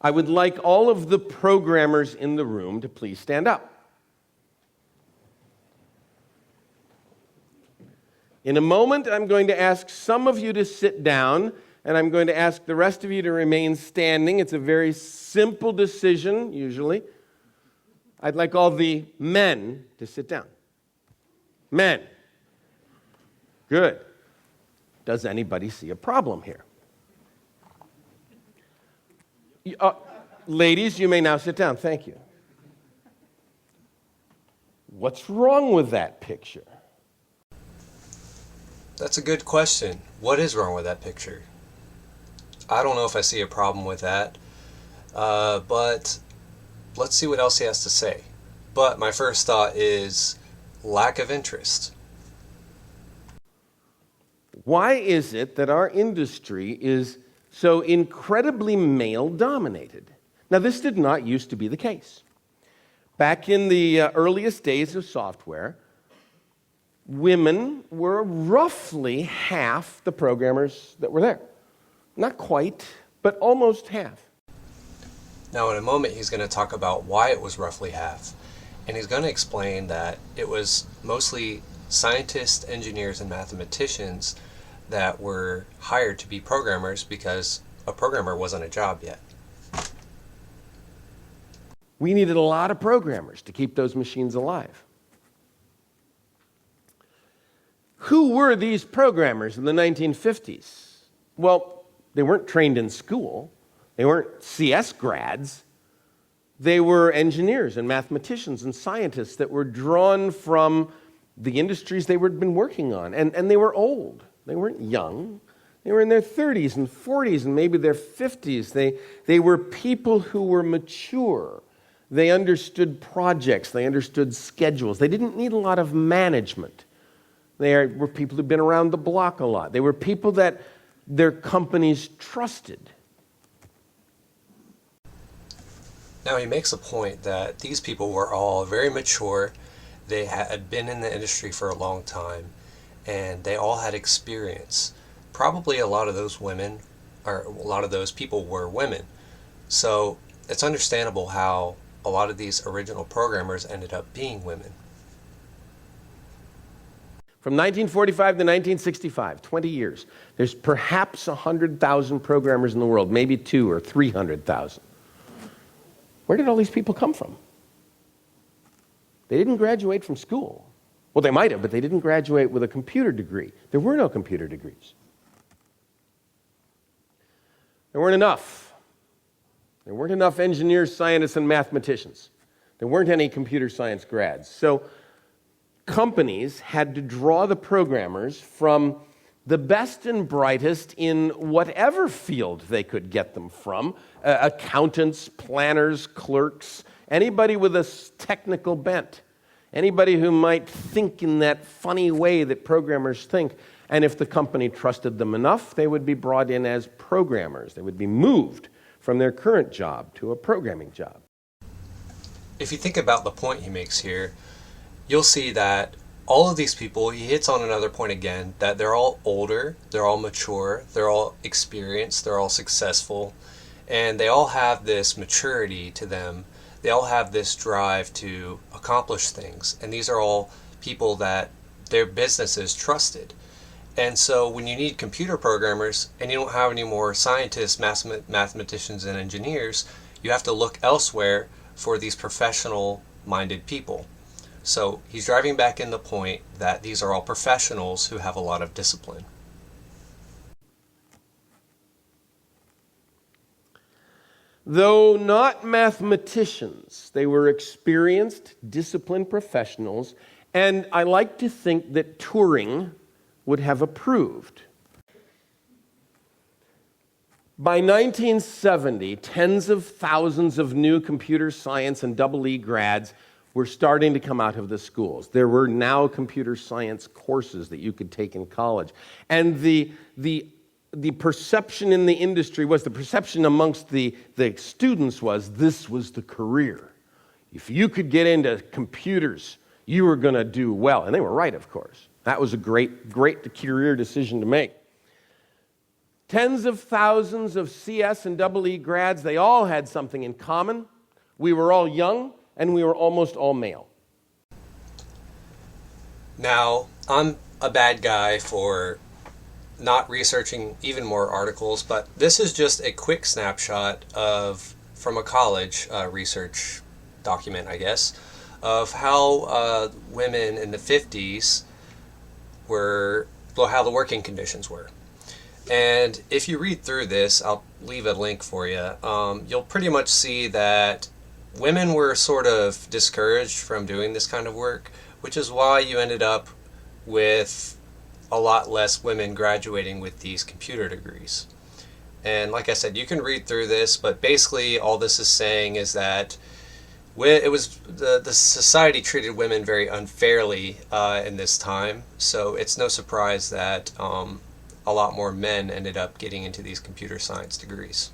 I would like all of the programmers in the room to please stand up. In a moment, I'm going to ask some of you to sit down, and I'm going to ask the rest of you to remain standing. It's a very simple decision, usually. I'd like all the men to sit down. Men. Good. Does anybody see a problem here? Ladies, you may now sit down. Thank you. What's wrong with that picture? That's a good question. What is wrong with that picture? I don't know if I see a problem with that, but let's see what else he has to say. But my first thought is lack of interest. Why is it that our industry is so incredibly male-dominated? Now, this did not used to be the case. Back in the earliest days of software, women were roughly half the programmers that were there. Not quite, but almost half. Now, in a moment, he's going to talk about why it was roughly half. And he's going to explain that it was mostly scientists, engineers, and mathematicians that were hired to be programmers because a programmer wasn't a job yet. We needed a lot of programmers to keep those machines alive. Who were these programmers in the 1950s? Well, they weren't trained in school. They weren't CS grads. They were engineers and mathematicians and scientists that were drawn from the industries they had been working on. And they were old. They weren't young. They were in their 30s and 40s and maybe their 50s. They were people who were mature. They understood projects. They understood schedules. They didn't need a lot of management. They were people who'd been around the block a lot. They were people that their companies trusted. Now he makes a point that these people were all very mature. They had been in the industry for a long time, and they all had experience. Probably a lot of those women, or a lot of those people were women. So it's understandable how a lot of these original programmers ended up being women. From 1945 to 1965, 20 years, there's perhaps 100,000 programmers in the world, maybe 200,000 or 300,000. Where did all these people come from? They didn't graduate from school. Well, they might have, but they didn't graduate with a computer degree. There were no computer degrees. There weren't enough. There weren't enough engineers, scientists, and mathematicians. There weren't any computer science grads. So companies had to draw the programmers from the best and brightest in whatever field they could get them from. Accountants, planners, clerks, anybody with a technical bent. Anybody who might think in that funny way that programmers think. And if the company trusted them enough, they would be brought in as programmers. They would be moved from their current job to a programming job. If you think about the point he makes here, you'll see that all of these people, he hits on another point again, that they're all older, they're all mature, they're all experienced, they're all successful, and they all have this maturity to them. They all have this drive to accomplish things, and these are all people that their businesses trusted. And so when you need computer programmers and you don't have any more scientists, mathematicians, and engineers, you have to look elsewhere for these professional-minded people. So he's driving back in the point that these are all professionals who have a lot of discipline. Though not mathematicians, they were experienced, disciplined professionals, and I like to think that Turing would have approved. By 1970, tens of thousands of new computer science and EE grads were starting to come out of the schools. There were now computer science courses that you could take in college. And the perception in the industry was, the perception amongst the students was, this was the career. If you could get into computers, you were going to do well. And they were right, of course. That was a great career decision to make. Tens of thousands of CS and EE grads, they all had something in common. We were all young, and we were almost all male. Now, I'm a bad guy for not researching even more articles, but this is just a quick snapshot from a college research document, I guess, of how women in the 50s how the working conditions were. And if you read through this, I'll leave a link for you, you'll pretty much see that women were sort of discouraged from doing this kind of work, which is why you ended up with a lot less women graduating with these computer degrees. And like I said, you can read through this, but basically all this is saying is that the society treated women very unfairly in this time, so it's no surprise that a lot more men ended up getting into these computer science degrees.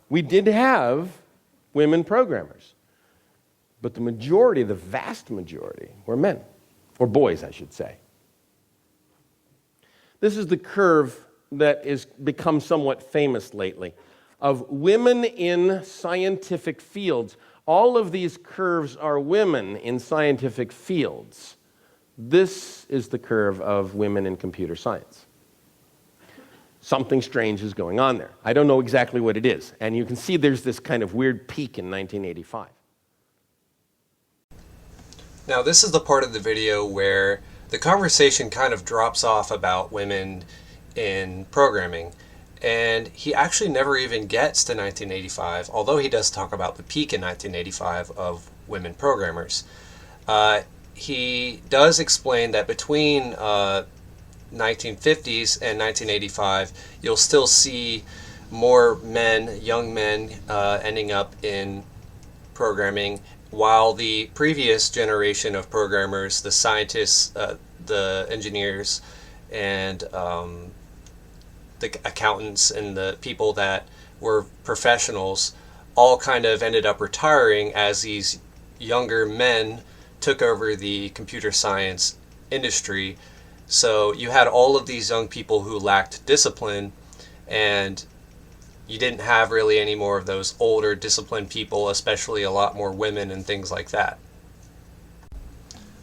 We did have women programmers, but the majority, the vast majority, were men, or boys, I should say. This is the curve that has become somewhat famous lately, of women in scientific fields. All of these curves are women in scientific fields. This is the curve of women in computer science. Something strange is going on there. I don't know exactly what it is. And you can see there's this kind of weird peak in 1985. Now, this is the part of the video where the conversation kind of drops off about women in programming. And he actually never even gets to 1985, although he does talk about the peak in 1985 of women programmers. He does explain that between 1950s and 1985, you'll still see more men, young men, ending up in programming, while the previous generation of programmers, the scientists, the engineers, and the accountants and the people that were professionals all kind of ended up retiring as these younger men took over the computer science industry. So you had all of these young people who lacked discipline, and you didn't have really any more of those older disciplined people, especially a lot more women and things like that.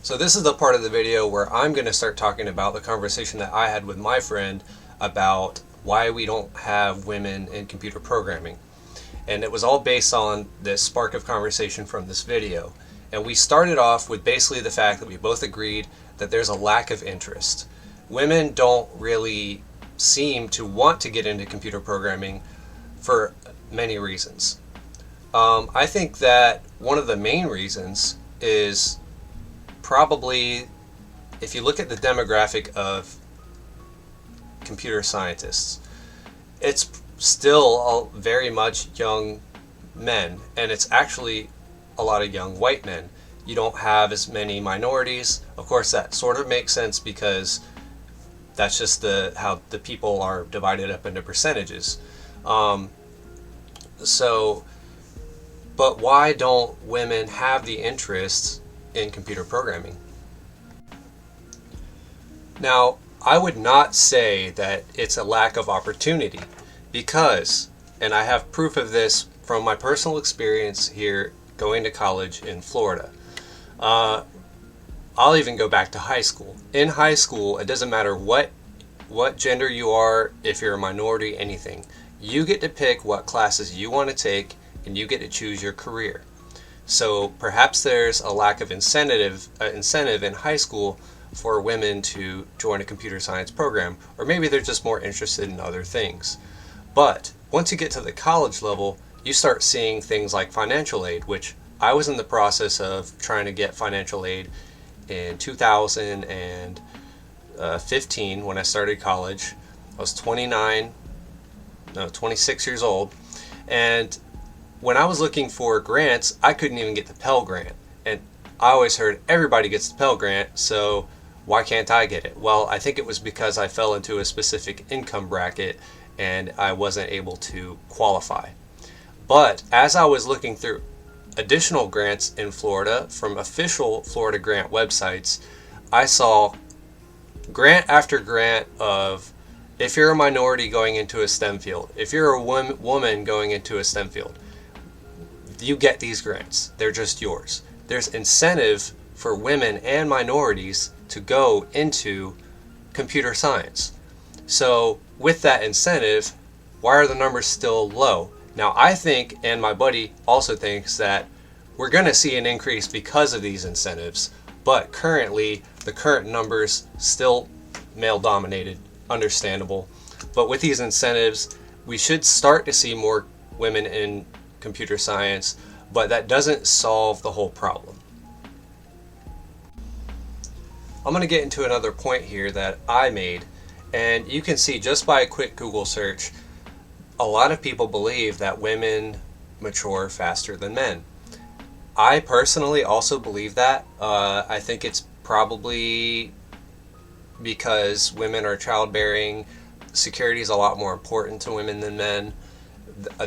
So this is the part of the video where I'm going to start talking about the conversation that I had with my friend about why we don't have women in computer programming. And it was all based on this spark of conversation from this video. And we started off with basically the fact that we both agreed that there's a lack of interest. Women don't really seem to want to get into computer programming for many reasons. I think that one of the main reasons is probably, if you look at the demographic of computer scientists, it's still very much young men, and it's actually a lot of young white men. You don't have as many minorities. Of course, that sort of makes sense because that's just how the people are divided up into percentages. But why don't women have the interest in computer programming? Now, I would not say that it's a lack of opportunity because, and I have proof of this from my personal experience here going to college in Florida. I'll even go back to high school. In high school, it doesn't matter what gender you are, if you're a minority, anything. You get to pick what classes you want to take, and you get to choose your career. So perhaps there's a lack of incentive in high school for women to join a computer science program, or maybe they're just more interested in other things. But once you get to the college level, you start seeing things like financial aid, which I was in the process of trying to get financial aid in 2015 when I started college. I was 26 years old, and when I was looking for grants, I couldn't even get the Pell Grant. And I always heard everybody gets the Pell Grant, so why can't I get it? Well, I think it was because I fell into a specific income bracket and I wasn't able to qualify. But as I was looking through additional grants in Florida from official Florida grant websites, I saw grant after grant of if you're a minority going into a STEM field, if you're a woman going into a STEM field, you get these grants. They're just yours. There's incentive for women and minorities to go into computer science. So with that incentive, why are the numbers still low? Now I think, and my buddy also thinks, that we're going to see an increase because of these incentives, but currently the current numbers still male dominated, understandable. But with these incentives, we should start to see more women in computer science, but that doesn't solve the whole problem. I'm going to get into another point here that I made, and you can see just by a quick Google search, a lot of people believe that women mature faster than men. I personally also believe that. I think it's probably because women are childbearing. Security is a lot more important to women than men.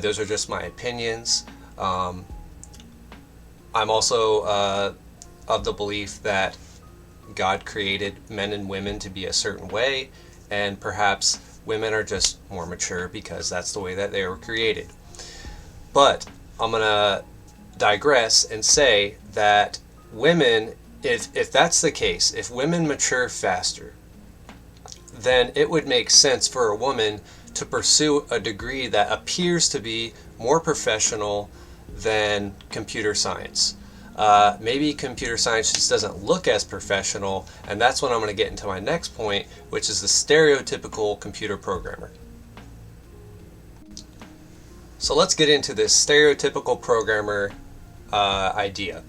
Those are just my opinions. I'm also of the belief that God created men and women to be a certain way, and perhaps women are just more mature because that's the way that they were created. But I'm going to digress and say that women, if that's the case, if women mature faster, then it would make sense for a woman to pursue a degree that appears to be more professional than computer science. Maybe computer science just doesn't look as professional, and that's when I'm going to get into my next point, which is the stereotypical computer programmer. So let's get into this stereotypical programmer idea.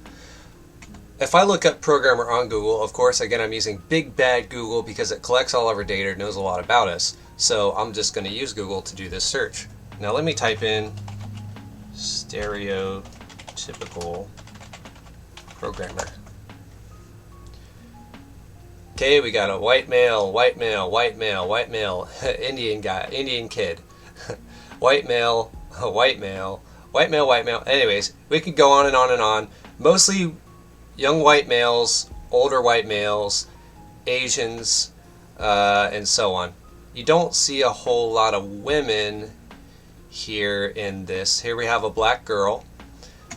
If I look up programmer on Google, of course, again, I'm using big bad Google because it collects all of our data, knows a lot about us. So I'm just going to use Google to do this search. Now let me type in stereotypical programmer. Okay, we got a white male, white male, white male, white male, Indian guy, Indian kid, white male, white male, white male, white male. Anyways, we could go on and on and on. Mostly young white males, older white males, Asians, and so on. You don't see a whole lot of women here in this. Here we have a black girl,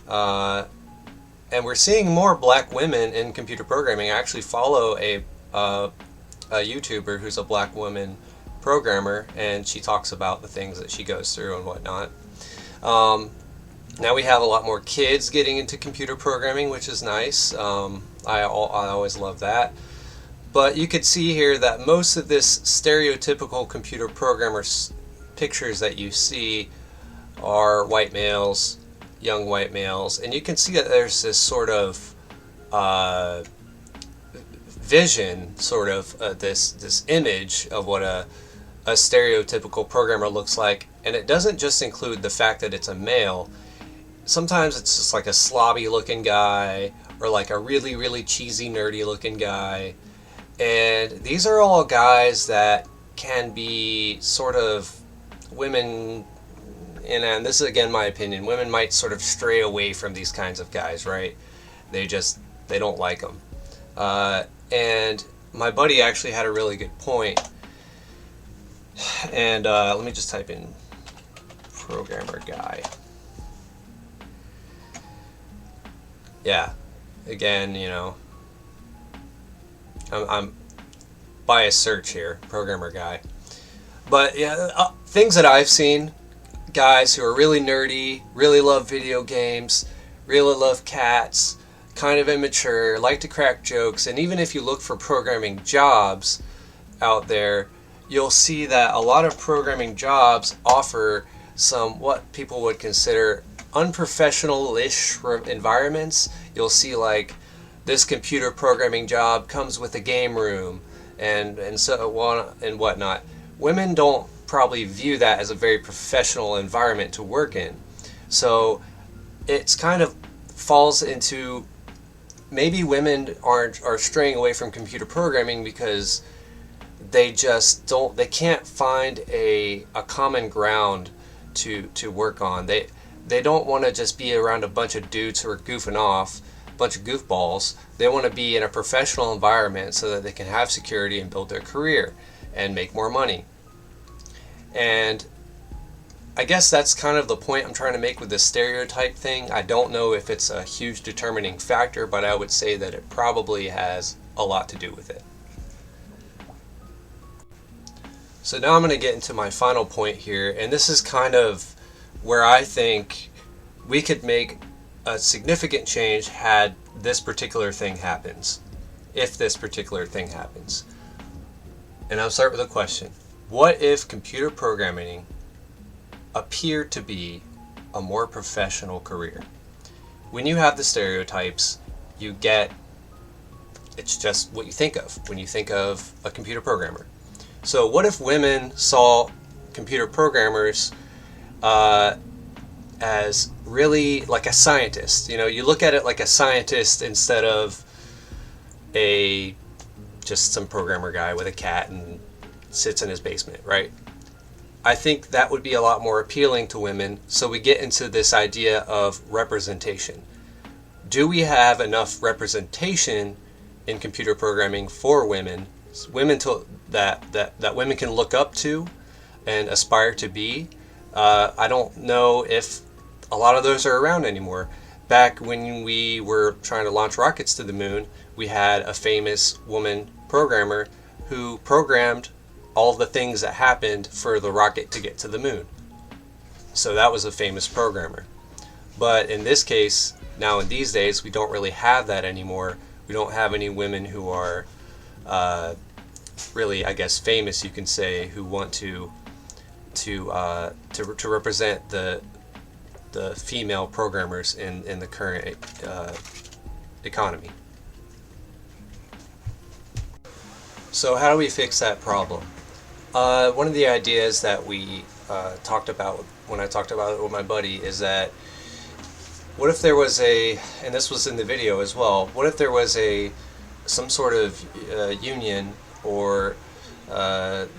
and we're seeing more black women in computer programming. I actually follow a YouTuber who's a black woman programmer, and she talks about the things that she goes through and whatnot. Now we have a lot more kids getting into computer programming, which is nice. I always love that. But you could see here that most of this stereotypical computer programmer pictures that you see are white males, young white males, and you can see that there's this sort of vision, sort of this image of what a stereotypical programmer looks like, and it doesn't just include the fact that it's a male. Sometimes it's just like a slobby looking guy, or like a really, really cheesy, nerdy looking guy. And these are all guys that can be sort of women, and this is again my opinion, women might sort of stray away from these kinds of guys, right? They don't like them. And my buddy actually had a really good point. And let me just type in programmer guy. Yeah, again, you know, I'm bias search here, programmer guy. But yeah, things that I've seen, guys who are really nerdy, really love video games, really love cats, kind of immature, like to crack jokes, and even if you look for programming jobs out there, you'll see that a lot of programming jobs offer some what people would consider unprofessional-ish environments. You'll see like this computer programming job comes with a game room and so on and whatnot. Women don't probably view that as a very professional environment to work in. So it's kind of falls into maybe women are straying away from computer programming because they can't find a common ground to work on. They don't want to just be around a bunch of dudes who are goofing off, a bunch of goofballs. They want to be in a professional environment so that they can have security and build their career and make more money. And I guess that's kind of the point I'm trying to make with this stereotype thing. I don't know if it's a huge determining factor, but I would say that it probably has a lot to do with it. So now I'm going to get into my final point here, and this is kind of where I think we could make a significant change had this particular thing happens. If this particular thing happens. And I'll start with a question. What if computer programming appeared to be a more professional career? When you have the stereotypes, you get, it's just what you think of when you think of a computer programmer. So what if women saw computer programmers as really like a scientist? You know, you look at it like a scientist instead of just some programmer guy with a cat and sits in his basement, right? I think that would be a lot more appealing to women. So we get into this idea of representation. Do we have enough representation in computer programming for women that women can look up to and aspire to be? I don't know if a lot of those are around anymore. Back when we were trying to launch rockets to the moon, we had a famous woman programmer who programmed all the things that happened for the rocket to get to the moon. So that was a famous programmer. But in this case, now in these days, we don't really have that anymore. We don't have any women who are really, I guess, famous, you can say, who want to represent the female programmers in the current economy. So how do we fix that problem? One of the ideas that we talked about when I talked about it with my buddy is that what if there was and this was in the video as well, what if there was some sort of union or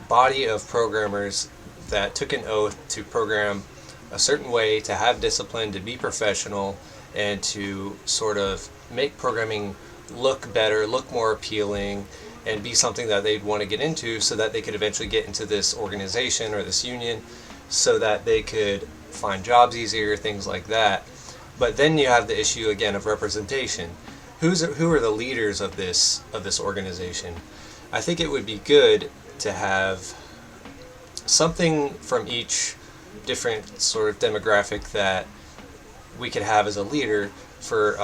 body of programmers that took an oath to program a certain way, to have discipline, to be professional, and to sort of make programming look better, look more appealing, and be something that they'd want to get into so that they could eventually get into this organization or this union so that they could find jobs easier, things like that. But then you have the issue again of representation. Who are the leaders of this organization? I think it would be good to have something from each different sort of demographic that we could have as a leader for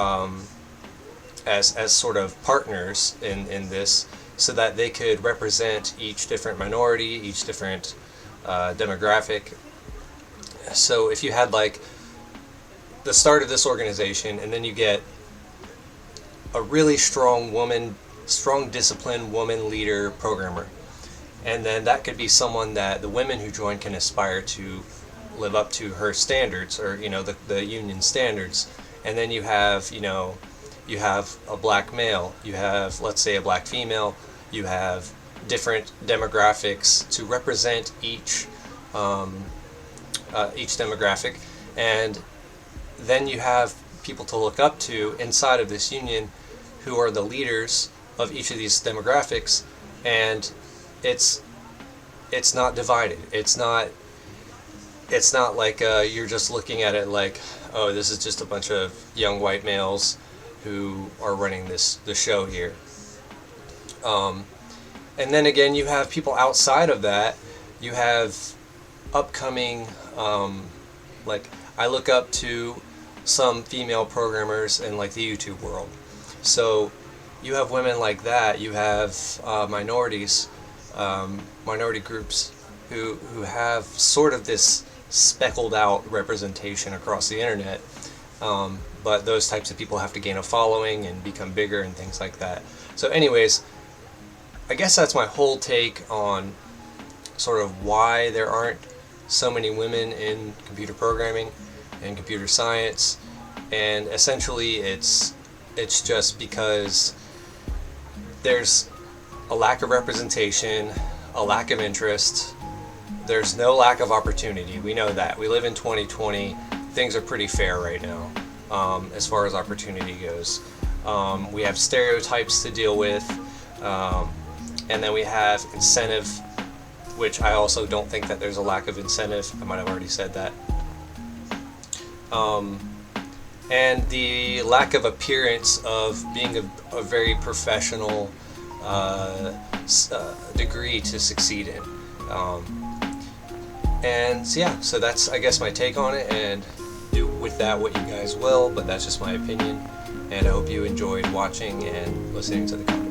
as sort of partners in this, so that they could represent each different minority, each different demographic. So if you had like the start of this organization, and then you get a really strong disciplined woman leader programmer, and then that could be someone that the women who join can aspire to live up to her standards, or the union standards. And then you have a black male, you have, let's say, a black female, you have different demographics to represent each demographic, and then you have people to look up to inside of this union who are the leaders of each of these demographics. And it's not divided. It's not like you're just looking at it like, oh, this is just a bunch of young white males who are running the show here. And then again, you have people outside of that. You have upcoming, like I look up to some female programmers in like the YouTube world. So you have women like that. You have minorities, minority groups who have sort of this speckled out representation across the internet. But those types of people have to gain a following and become bigger and things like that. So anyways, I guess that's my whole take on sort of why there aren't so many women in computer programming and computer science. And essentially it's just because there's a lack of representation, a lack of interest. There's no lack of opportunity. We know that. We live in 2020. Things are pretty fair right now, as far as opportunity goes. We have stereotypes to deal with, and then we have incentive which I also don't think that there's a lack of incentive. I might have already said that. And the lack of appearance of being a very professional degree to succeed in. And so, yeah, so that's, I guess, my take on it, and do with that what you guys will, but that's just my opinion. And I hope you enjoyed watching and listening to the conversation.